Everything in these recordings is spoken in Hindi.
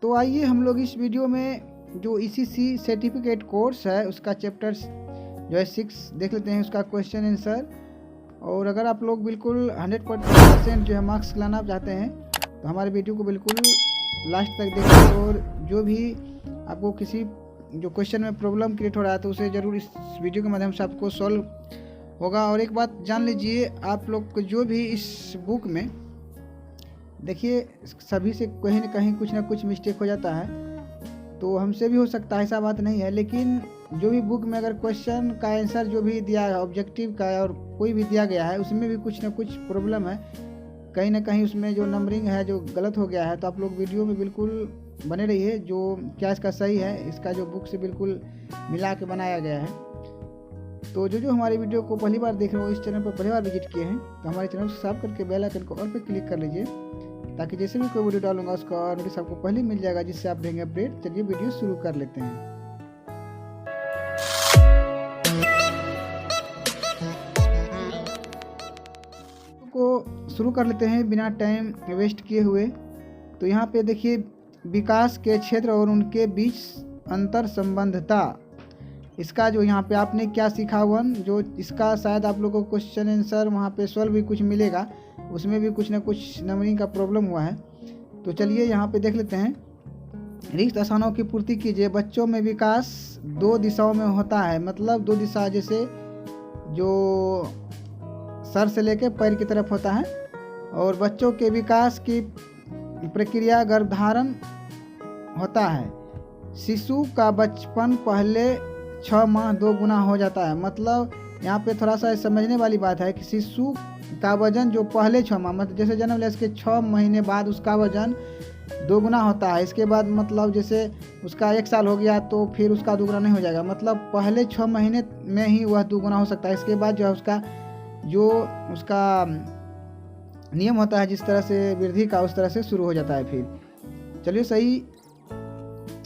तो आइए हम लोग इस वीडियो में जो ECC सर्टिफिकेट कोर्स है उसका चैप्टर जो है 6 देख लेते हैं, उसका क्वेश्चन आंसर। और अगर आप लोग बिल्कुल 100% जो है मार्क्स लाना चाहते हैं तो हमारे वीडियो को बिल्कुल लास्ट तक देखिए, और जो भी आपको किसी जो क्वेश्चन में प्रॉब्लम क्रिएट हो रहा है तो उसे ज़रूर इस वीडियो के माध्यम से आपको सॉल्व होगा। और एक बात जान लीजिए, आप लोग को जो भी इस बुक में देखिए सभी से कहीं ना कहीं कुछ ना कुछ मिस्टेक हो जाता है, तो हमसे भी हो सकता है, ऐसा बात नहीं है। लेकिन जो भी बुक में अगर क्वेश्चन का आंसर जो भी दिया है ऑब्जेक्टिव का और कोई भी दिया गया है उसमें भी कुछ ना कुछ प्रॉब्लम है, कहीं ना कहीं उसमें जो नंबरिंग है जो गलत हो गया है, तो आप लोग वीडियो में बिल्कुल बने रहिए जो क्या इसका सही है, इसका जो बुक से बिल्कुल मिला के बनाया गया है। तो जो हमारे वीडियो को पहली बार देख रहे हो, इस चैनल पर पहली बार विजिट किए हैं तो हमारे चैनल को सब्सक्राइब करके बेल आइकन को ऑल पे क्लिक कर लीजिए, ताकि जैसे भी कोई वीडियो डालूंगा उसका नोटिस आपको पहले मिल जाएगा, जिससे आप रहेंगे अपडेट। चलिए वीडियो शुरू कर लेते हैं। को शुरू कर लेते हैं बिना टाइम वेस्ट किए हुए। तो यहाँ पे देखिए विकास के क्षेत्र और उनके बीच अंतर संबंधता, इसका जो यहाँ पे आपने क्या सीखा वन, जो इसका शायद आप लोगों को क्वेश्चन आंसर वहाँ पे सॉल्व भी कुछ मिलेगा, उसमें भी कुछ ना कुछ नंबरिंग का प्रॉब्लम हुआ है। तो चलिए यहाँ पे देख लेते हैं। रिक्त स्थानों की पूर्ति कीजिए। बच्चों में विकास 2 दिशाओं में होता है, मतलब 2 दिशा, जैसे जो सर से लेकर पैर की तरफ होता है। और बच्चों के विकास की प्रक्रिया गर्भधारण होता है। शिशु का बचपन पहले 6 माह 2 गुना हो जाता है। मतलब यहाँ पे थोड़ा सा समझने वाली बात है कि शिशु का वजन जो पहले 6 माह, मतलब जैसे जन्म लिया इसके 6 महीने बाद उसका वजन 2 गुना होता है। इसके बाद मतलब जैसे उसका 1 साल हो गया तो फिर उसका 2 गुना नहीं हो जाएगा, मतलब पहले 6 महीने में ही वह 2 गुना हो सकता है। इसके बाद जो उसका नियम होता है जिस तरह से वृद्धि का, उस तरह से शुरू हो जाता है। फिर चलिए सही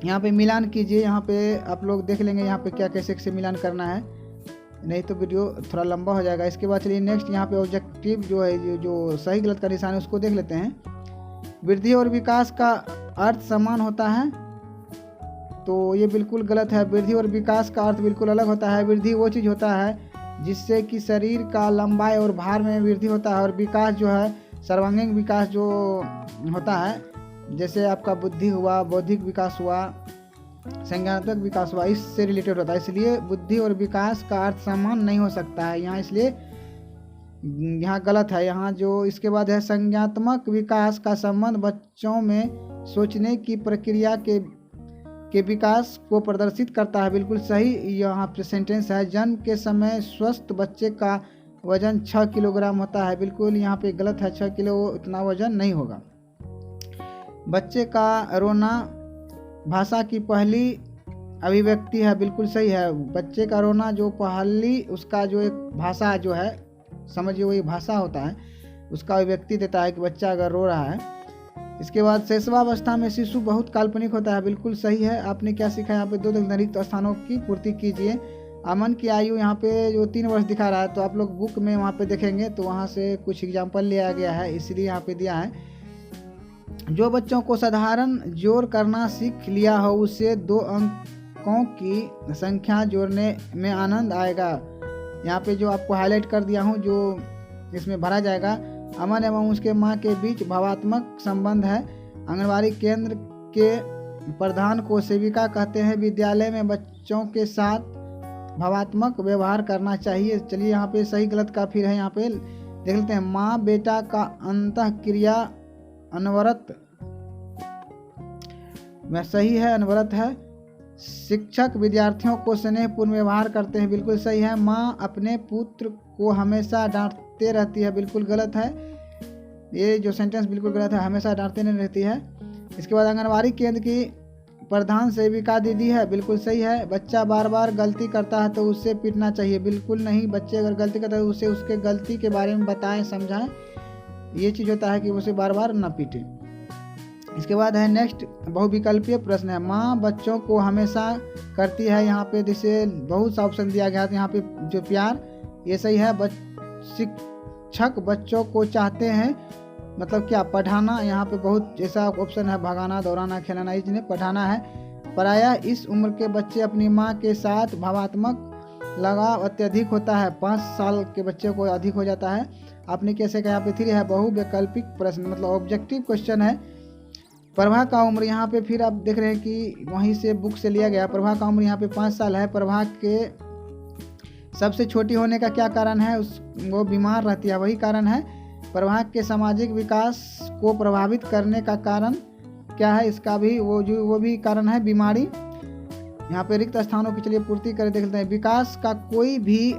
यहाँ पे मिलान कीजिए। यहाँ पे आप लोग देख लेंगे यहाँ पे क्या कैसे मिलान करना है, नहीं तो वीडियो थोड़ा लंबा हो जाएगा। इसके बाद चलिए नेक्स्ट यहाँ पे ऑब्जेक्टिव जो है जो सही गलत का निशान है उसको देख लेते हैं। वृद्धि और विकास का अर्थ समान होता है, तो ये बिल्कुल गलत है। वृद्धि और विकास का अर्थ बिल्कुल अलग होता है। वृद्धि वो चीज़ होता है जिससे कि शरीर का लंबाई और भार में वृद्धि होता है, और विकास जो है सर्वांगीण विकास जो होता है, जैसे आपका बुद्धि हुआ, बौद्धिक विकास हुआ, संज्ञानात्मक विकास हुआ, इससे रिलेटेड होता है। इसलिए बुद्धि और विकास का अर्थ समान नहीं हो सकता है यहाँ, इसलिए यहाँ गलत है। यहाँ जो इसके बाद है संज्ञानात्मक विकास का संबंध बच्चों में सोचने की प्रक्रिया के विकास को प्रदर्शित करता है, बिल्कुल सही यहाँ पे सेंटेंस है। जन्म के समय स्वस्थ बच्चे का वजन 6 किलोग्राम होता है, बिल्कुल यहाँ पे गलत है, 6 किलो इतना वजन नहीं होगा। बच्चे का रोना भाषा की पहली अभिव्यक्ति है, बिल्कुल सही है। बच्चे का रोना जो पहली उसका जो एक भाषा जो है, समझिए वही भाषा होता है, उसका अभिव्यक्ति देता है कि बच्चा अगर रो रहा है। इसके बाद शैशवावस्था में शिशु बहुत काल्पनिक होता है, बिल्कुल सही है। आपने क्या सीखा यहाँ पे 2 रिक्त स्थानों की पूर्ति कीजिए। अमन की आयु यहाँ पे जो 3 वर्ष दिखा रहा है, तो आप लोग बुक में वहाँ पे देखेंगे तो वहाँ से कुछ एग्जाम्पल लिया गया है, इसलिए यहाँ पे दिया है। जो बच्चों को साधारण जोड़ करना सीख लिया हो उसे 2 अंकों की संख्या जोड़ने में आनंद आएगा। यहाँ पे जो आपको हाईलाइट कर दिया हूँ जो इसमें भरा जाएगा। अमन एवं उसके माँ के बीच भावात्मक संबंध है। आंगनबाड़ी केंद्र के प्रधान को सेविका कहते हैं। विद्यालय में बच्चों के साथ भावात्मक व्यवहार करना चाहिए। चलिए यहाँ पे सही गलत का फिर है, यहाँ पे देख लेते हैं। माँ बेटा का अंतःक्रिया अनवरत में सही है, अनवरत है। शिक्षक विद्यार्थियों को स्नेहपूर्ण व्यवहार करते हैं, बिल्कुल सही है। माँ अपने पुत्र को हमेशा डांटते रहती है, बिल्कुल गलत है। ये जो सेंटेंस बिल्कुल गलत है, हमेशा डांटते नहीं रहती है। इसके बाद आंगनबाड़ी केंद्र की प्रधान सेविका दीदी है, बिल्कुल सही है। बच्चा बार बार गलती करता है तो उसे पीटना चाहिए, बिल्कुल नहीं। बच्चे अगर गलती करता है तो उसे उसके गलती के बारे में बताएं, समझाएं। ये चीज़ होता है कि उसे बार बार ना पीटें। इसके बाद है नेक्स्ट बहुविकल्पीय प्रश्न है। माँ बच्चों को हमेशा करती है, यहाँ पे जैसे बहुत सा ऑप्शन दिया गया है, यहाँ पे जो प्यार, ये सही है। शिक्षक बच्चों को चाहते हैं मतलब क्या पढ़ाना, यहाँ पे बहुत ऐसा ऑप्शन है, भगाना, दौड़ाना, खेलाना, इसने पढ़ाना है। प्रायः इस उम्र के बच्चे अपनी माँ के साथ भावात्मक लगाव अत्यधिक होता है। 5 साल के बच्चे को अधिक हो जाता है। आपने कैसे कहा, यहाँ पे 3 है बहुवैकल्पिक प्रश्न, मतलब ऑब्जेक्टिव क्वेश्चन है। प्रभा का उम्र यहाँ पे फिर आप देख रहे हैं कि वहीं से बुक से लिया गया। प्रभा का उम्र यहाँ पे 5 साल है। प्रभा के सबसे छोटी होने का क्या कारण है, वो बीमार रहती है, वही कारण है। प्रभा के सामाजिक विकास को प्रभावित करने का कारण क्या है, इसका भी वो भी कारण है बीमारी। यहाँ पे रिक्त स्थानों की चलिए पूर्ति कर देख लेते हैं। विकास का कोई भी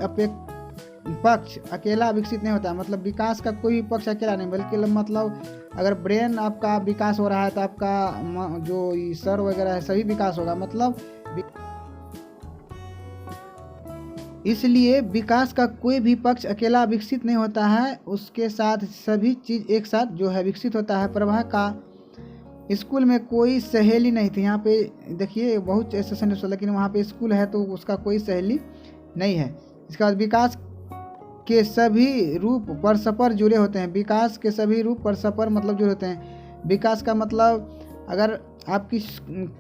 पक्ष अकेला विकसित नहीं होता है, मतलब विकास का कोई भी पक्ष अकेला नहीं, बल्कि मतलब अगर ब्रेन आपका विकास हो रहा है तो आपका जो सर वगैरह है सभी विकास होगा, मतलब इसलिए विकास का कोई भी पक्ष अकेला विकसित नहीं होता है, उसके साथ सभी चीज़ एक साथ जो है विकसित होता है। प्रभा का स्कूल में कोई सहेली नहीं थी। यहाँ पे देखिए बहुत ऐसे सेंटेंस, लेकिन वहाँ पे स्कूल है तो उसका कोई सहेली नहीं है। इसके बाद विकास के सभी रूप परस्पर जुड़े होते हैं। विकास के सभी रूप परस्पर मतलब जुड़े होते हैं। विकास का मतलब अगर आप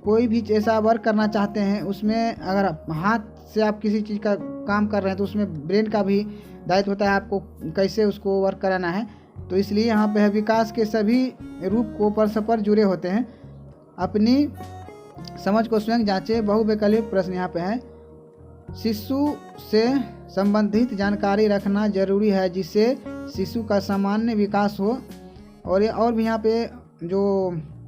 कोई भी ऐसा वर्क करना चाहते हैं, उसमें अगर हाथ से आप किसी चीज़ का काम कर रहे हैं तो उसमें ब्रेन का भी दायित्व होता है, आपको कैसे उसको वर्क कराना है। तो इसलिए यहाँ पे है विकास के सभी रूप को परस्पर जुड़े होते हैं। अपनी समझ को स्वयं जांचे। बहुवैकल्पिक प्रश्न यहाँ पे है। शिशु से संबंधित जानकारी रखना जरूरी है जिससे शिशु का सामान्य विकास हो। और भी यहाँ पे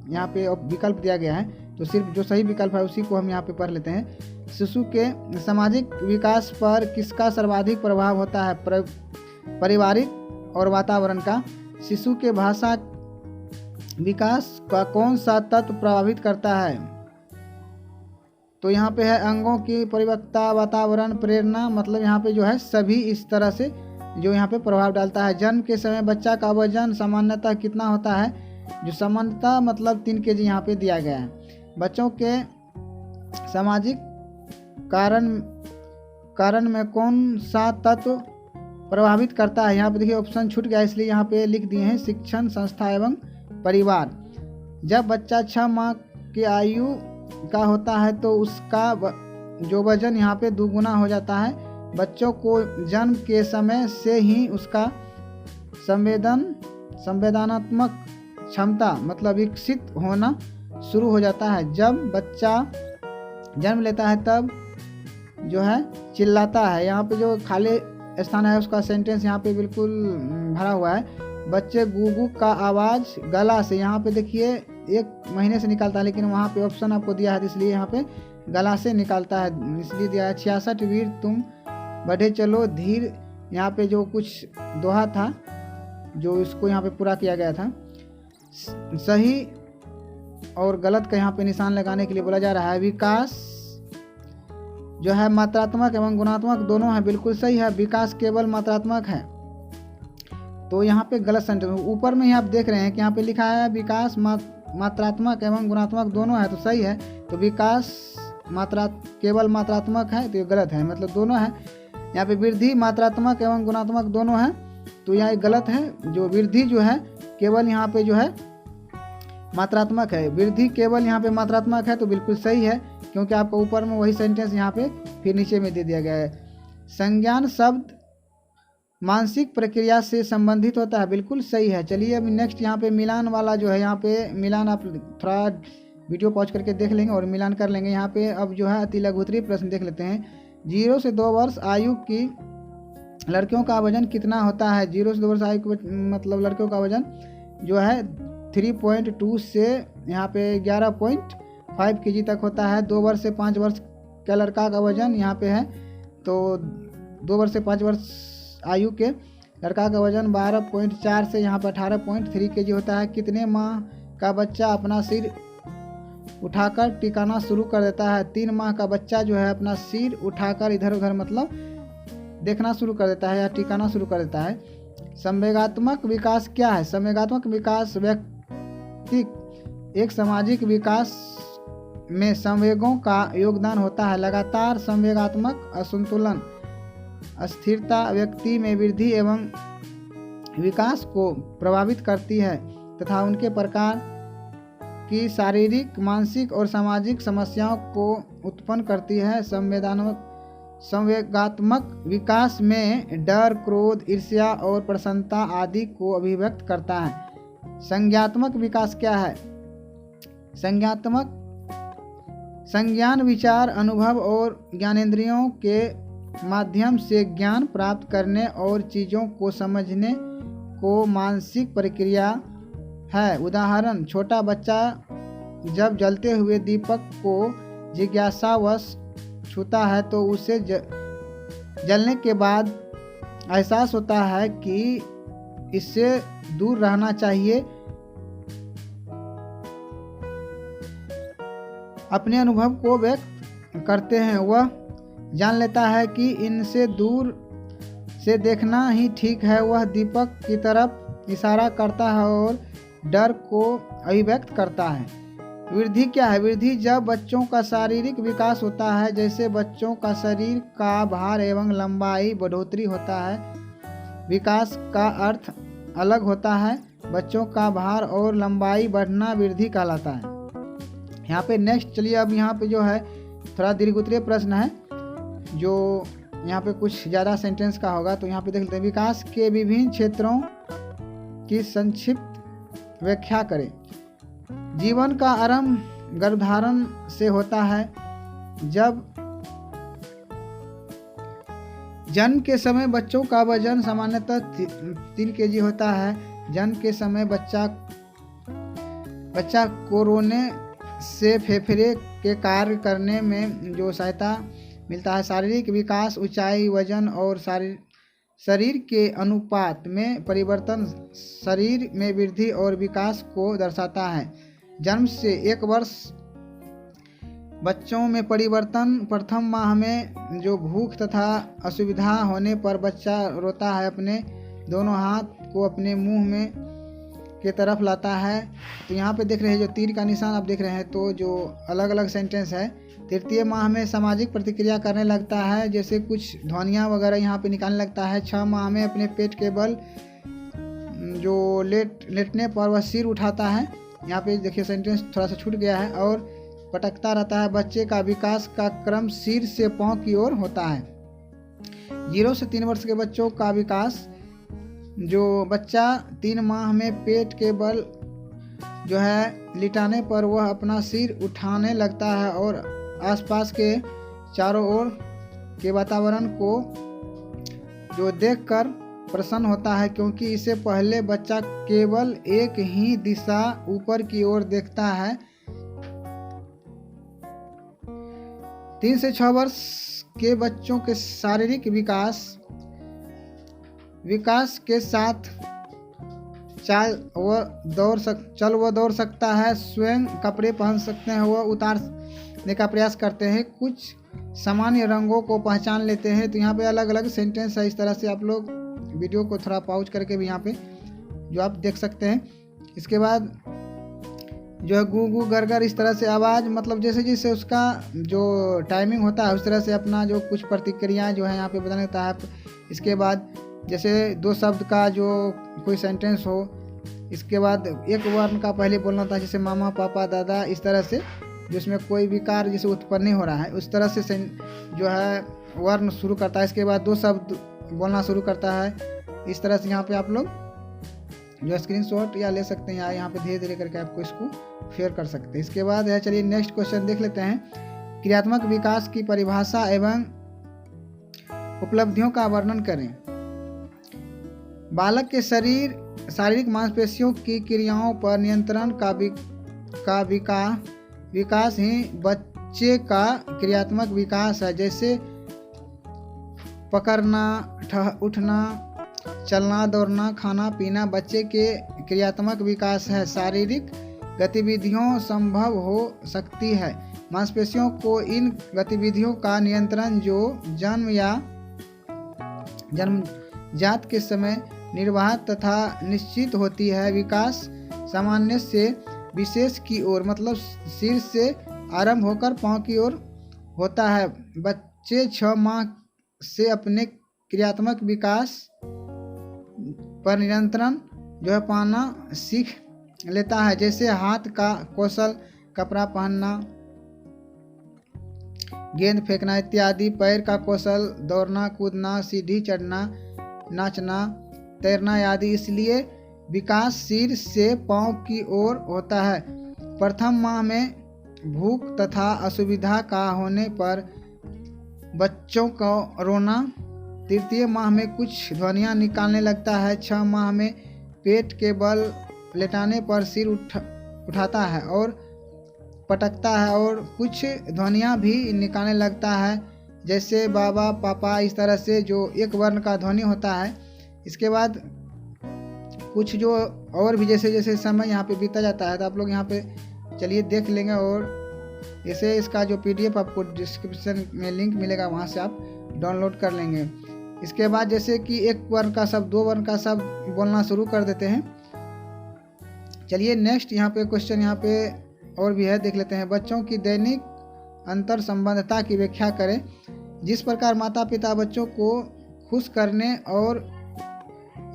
यहाँ पे विकल्प दिया गया है, तो सिर्फ जो सही विकल्प है उसी को हम यहाँ पे पढ़ लेते हैं। शिशु के सामाजिक विकास पर किसका सर्वाधिक प्रभाव होता है, पारिवारिक और वातावरण का। शिशु के भाषा विकास का कौन सा तत्व प्रभावित करता है, तो यहाँ पे है अंगों की परिपक्वता, वातावरण, प्रेरणा, मतलब यहाँ पे जो है सभी इस तरह से जो यहाँ पे प्रभाव डालता है। जन्म के समय बच्चा का वजन सामान्यतः कितना होता है, जो सामान्यतः मतलब 3 kg यहाँ पे दिया गया है। बच्चों के सामाजिक कारण में कौन सा तत्व प्रभावित करता है, यहाँ पे देखिए ऑप्शन छूट गया इसलिए यहाँ पे लिख दिए हैं शिक्षण संस्था एवं परिवार। जब बच्चा 6 माह की आयु का होता है तो उसका जो वजन यहाँ पे 2 गुना हो जाता है। बच्चों को जन्म के समय से ही उसका संवेदनात्मक क्षमता मतलब विकसित होना शुरू हो जाता है। जब बच्चा जन्म लेता है तब जो है चिल्लाता है। यहाँ पे जो खाली स्थान है उसका सेंटेंस यहाँ पे बिल्कुल भरा हुआ है। बच्चे गूगू का आवाज़ गला से, यहाँ पे देखिए 1 महीने से निकालता है, लेकिन वहाँ पे ऑप्शन आपको दिया है इसलिए यहाँ पे गला से निकालता है इसलिए दिया है। 66 वीर तुम बढ़े चलो धीर, यहाँ पे जो कुछ दोहा था जो इसको यहाँ पे पूरा किया गया था। सही और गलत का यहाँ पे निशान लगाने के लिए बोला जा रहा है। विकास जो है मात्रात्मक एवं गुणात्मक दोनों है, बिल्कुल सही है। विकास केवल मात्रात्मक है, तो यहाँ पे गलत सेंटेंस। ऊपर में ही आप देख रहे हैं कि यहाँ पे लिखा है विकास मात्रात्मक एवं गुणात्मक दोनों है, तो सही है। तो विकास केवल मात्रात्मक है तो ये गलत है, मतलब दोनों है। यहाँ पे वृद्धि मात्रात्मक एवं गुणात्मक दोनों है, तो यहाँ गलत है। जो वृद्धि जो है केवल यहाँ पे जो है मात्रात्मक है, वृद्धि केवल यहाँ पे मात्रात्मक है, तो बिल्कुल सही है क्योंकि आपको ऊपर में वही सेंटेंस यहाँ पे फिर नीचे में दे दिया गया है। संज्ञान शब्द मानसिक प्रक्रिया से संबंधित होता है, बिल्कुल सही है। चलिए अब नेक्स्ट यहाँ पे मिलान वाला जो है, यहाँ पे मिलान आप थोड़ा वीडियो पॉज करके देख लेंगे और मिलान कर लेंगे। यहाँ पे अब जो है अति लघुत्तरीय प्रश्न देख लेते हैं। 0 से 2 वर्ष आयु की लड़कियों का वजन कितना होता है। 0 से 2 वर्ष आयु मतलब लड़कियों का वजन जो है 3.2 से यहाँ पे 11.5 kg तक होता है। 2 वर्ष से 5 वर्ष का लड़का का वजन यहाँ पे है, तो 2 वर्ष से 5 वर्ष आयु के लड़का का वजन 12.4 से यहाँ पर 18.3 kg होता है। कितने माह का बच्चा अपना सिर उठाकर टिकाना शुरू कर देता है। 3 माह का बच्चा जो है अपना सिर उठाकर इधर उधर मतलब देखना शुरू कर देता है या टिकाना शुरू कर देता है। संवेगात्मक विकास क्या है। संवेगात्मक विकास व्यक्ति एक सामाजिक विकास में संवेगों का योगदान होता है। लगातार संवेगात्मक असंतुलन अस्थिरता व्यक्ति में वृद्धि एवं विकास को प्रभावित करती है तथा उनके प्रकार की शारीरिक, मानसिक और सामाजिक समस्याओं को उत्पन्न करती है। संवेगात्मक विकास में डर, क्रोध, ईर्ष्या और प्रसन्नता आदि को अभिव्यक्त करता है। संज्ञात्मक विकास क्या है? संज्ञान विचार, अनुभव और ज्ञानेंद्रियों के माध्यम से ज्ञान प्राप्त करने और चीज़ों को समझने को मानसिक प्रक्रिया है। उदाहरण, छोटा बच्चा जब जलते हुए दीपक को जिज्ञासावश छूता है तो उसे जलने के बाद एहसास होता है कि इससे दूर रहना चाहिए। अपने अनुभव को व्यक्त करते हैं। वह जान लेता है कि इनसे दूर से देखना ही ठीक है। वह दीपक की तरफ इशारा करता है और डर को अभिव्यक्त करता है। वृद्धि क्या है? वृद्धि जब बच्चों का शारीरिक विकास होता है, जैसे बच्चों का शरीर का भार एवं लंबाई बढ़ोतरी होता है। विकास का अर्थ अलग होता है। बच्चों का भार और लंबाई बढ़ना वृद्धि कहलाता है। यहाँ पे नेक्स्ट चलिए, अब यहाँ पे जो है थोड़ा दीर्घोत्तरीय प्रश्न है जो यहाँ पे कुछ ज़्यादा सेंटेंस का होगा, तो यहाँ पे देख लेते हैं। विकास के विभिन्न क्षेत्रों की संक्षिप्त व्याख्या करें। जीवन का आरंभ गर्भधारण से होता है। जब जन्म के समय बच्चों का वजन सामान्यतः 3 kg होता है। जन्म के समय बच्चा को रोने से फेफड़े के कार्य करने में जो सहायता मिलता है। शारीरिक विकास ऊंचाई, वजन और शरीर के अनुपात में परिवर्तन शरीर में वृद्धि और विकास को दर्शाता है। जन्म से 1 वर्ष बच्चों में परिवर्तन। प्रथम माह में जो भूख तथा असुविधा होने पर बच्चा रोता है, अपने दोनों हाथ को अपने मुंह में के तरफ लाता है। तो यहाँ पे देख रहे हैं जो तीर का निशान आप देख रहे हैं, तो जो अलग अलग सेंटेंस है। तृतीय माह में सामाजिक प्रतिक्रिया करने लगता है, जैसे कुछ ध्वनियाँ वगैरह यहाँ पे निकालने लगता है। 6 माह में अपने पेट के बल जो लेटने पर वह सिर उठाता है। यहाँ पे देखिए सेंटेंस थोड़ा सा छूट गया है। और पटकता रहता है। बच्चे का विकास का क्रम सिर से पाँव की ओर होता है। 0 से 3 वर्ष के बच्चों का विकास, जो बच्चा 3 माह में पेट के बल जो है लिटाने पर वह अपना सिर उठाने लगता है और आसपास के चारों ओर के वातावरण को जो देखकर प्रसन्न होता है, क्योंकि इससे पहले बच्चा केवल एक ही दिशा ऊपर की ओर देखता है। 3 से 6 वर्ष के बच्चों के शारीरिक विकास के साथ चल व दौड़ सकता है, स्वयं कपड़े पहन सकते हैं, वह उतारने का प्रयास करते हैं, कुछ सामान्य रंगों को पहचान लेते हैं। तो यहाँ पे अलग अलग सेंटेंस है। इस तरह से आप लोग वीडियो को थोड़ा पॉज करके भी यहाँ पे जो आप देख सकते हैं। इसके बाद जो है गू गू गर गर, इस तरह से आवाज़, मतलब जैसे जैसे उसका जो टाइमिंग होता है उस तरह से अपना जो कुछ प्रतिक्रियाएं जो है यहाँ पे बताने लगता है। इसके बाद जैसे 2 शब्द का जो कोई सेंटेंस हो, इसके बाद एक वर्ण का पहले बोलना था, जैसे मामा, पापा, दादा, इस तरह से जिसमें कोई विकार जैसे उत्पन्न नहीं हो रहा है, उस तरह से जो है वर्ण शुरू करता है। इसके बाद 2 शब्द बोलना शुरू करता है। इस तरह से यहाँ पे आप लोग जो स्क्रीनशॉट या ले सकते हैं या यहाँ पे धीरे धीरे करके आपको इसको शेयर कर सकते हैं। इसके बाद है, चलिए नेक्स्ट क्वेश्चन देख लेते हैं। क्रियात्मक विकास की परिभाषा एवं उपलब्धियों का वर्णन करें। बालक के शारीरिक मांसपेशियों की क्रियाओं पर नियंत्रण का विकास ही बच्चे का क्रियात्मक विकास है। जैसे पकड़ना, उठना, चलना, दौड़ना, खाना पीना बच्चे के क्रियात्मक विकास है। शारीरिक गतिविधियों संभव हो सकती है। मांसपेशियों को इन गतिविधियों का नियंत्रण जो जन्मजात के समय निर्वाह तथा निश्चित होती है। विकास सामान्य से विशेष की ओर, मतलब सिर से आरंभ होकर पाँव की ओर होता है। बच्चे 6 माह से अपने क्रियात्मक विकास पर नियंत्रण जो है पाना सीख लेता है, जैसे हाथ का कौशल, कपड़ा पहनना, गेंद फेंकना इत्यादि। पैर का कौशल, दौड़ना, कूदना, सीढ़ी चढ़ना, नाचना, तैरना आदि। इसलिए विकास सिर से पांव की ओर होता है। प्रथम माह में भूख तथा असुविधा का होने पर बच्चों को रोना, तृतीय माह में कुछ ध्वनियाँ निकालने लगता है, 6 माह में पेट के बल लेटाने पर सिर उठाता है और पटकता है और कुछ ध्वनियाँ भी निकालने लगता है, जैसे बाबा, पापा, इस तरह से जो एक वर्ण का ध्वनि होता है। इसके बाद कुछ जो और भी जैसे जैसे समय यहाँ पे बीता जाता है तो आप लोग यहाँ पे चलिए देख लेंगे, और जैसे इसका जो PDF आपको डिस्क्रिप्शन में लिंक मिलेगा वहाँ से आप डाउनलोड कर लेंगे। इसके बाद जैसे कि एक वर्ण का शब्द, 2 वर्ण का शब्द बोलना शुरू कर देते हैं। चलिए नेक्स्ट यहाँ पे क्वेश्चन यहाँ पे और भी है, देख लेते हैं। बच्चों की दैनिक अंतर संबंधता की व्याख्या करें। जिस प्रकार माता पिता बच्चों को खुश करने और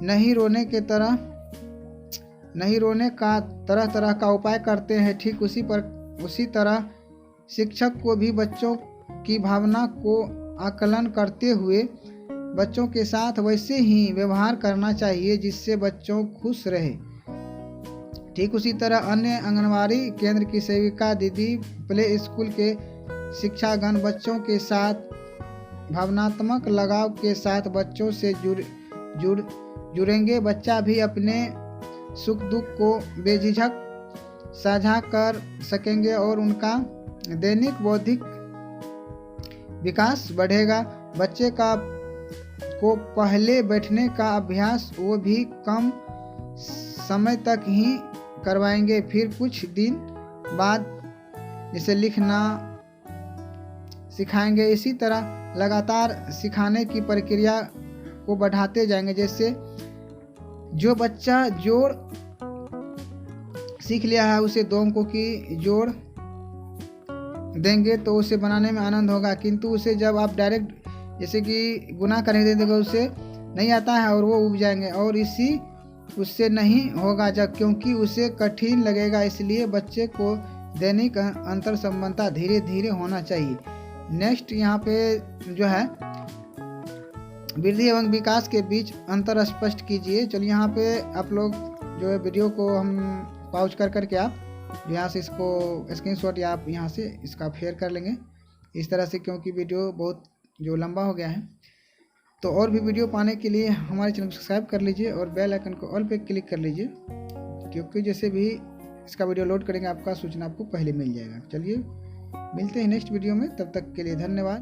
नहीं रोने का तरह तरह का उपाय करते हैं, ठीक उसी तरह शिक्षक को भी बच्चों की भावना को आकलन करते हुए बच्चों के साथ वैसे ही व्यवहार करना चाहिए जिससे बच्चों खुश रहे। ठीक उसी तरह अन्य आंगनबाड़ी केंद्र की सेविका दीदी, प्ले स्कूल के शिक्षागण बच्चों के साथ भावनात्मक लगाव के साथ बच्चों से जुड़ेंगे। बच्चा भी अपने सुख दुख को बेझिझक साझा कर सकेंगे और उनका दैनिक बौद्धिक विकास बढ़ेगा। बच्चे को पहले बैठने का अभ्यास वो भी कम समय तक ही करवाएंगे, फिर कुछ दिन बाद जैसे लिखना सिखाएंगे। इसी तरह लगातार सिखाने की प्रक्रिया को बढ़ाते जाएंगे। जैसे जो बच्चा जोड़ सीख लिया है उसे 2 अंकों की जोड़ देंगे तो उसे बनाने में आनंद होगा, किंतु उसे जब आप डायरेक्ट जैसे कि गुना करने दे देंगे उसे नहीं आता है और वो उब जाएंगे और उससे नहीं होगा जब, क्योंकि उसे कठिन लगेगा। इसलिए बच्चे को दैनिक अंतर संबंधता धीरे धीरे होना चाहिए। नेक्स्ट यहाँ पे जो है वृद्धि एवं विकास के बीच अंतर स्पष्ट कीजिए। चलिए यहाँ पे आप लोग जो है वीडियो को हम पॉज करके आप यहाँ से इसको स्क्रीनशॉट या आप यहाँ से इसका शेयर कर लेंगे इस तरह से, क्योंकि वीडियो बहुत जो लंबा हो गया है। तो और भी वीडियो पाने के लिए हमारे चैनल को सब्सक्राइब कर लीजिए और बेल आइकन को ऑल पे क्लिक कर लीजिए, क्योंकि जैसे भी इसका वीडियो लोड करेंगे आपका सूचना आपको पहले मिल जाएगा। चलिए मिलते हैं नेक्स्ट वीडियो में, तब तक के लिए धन्यवाद।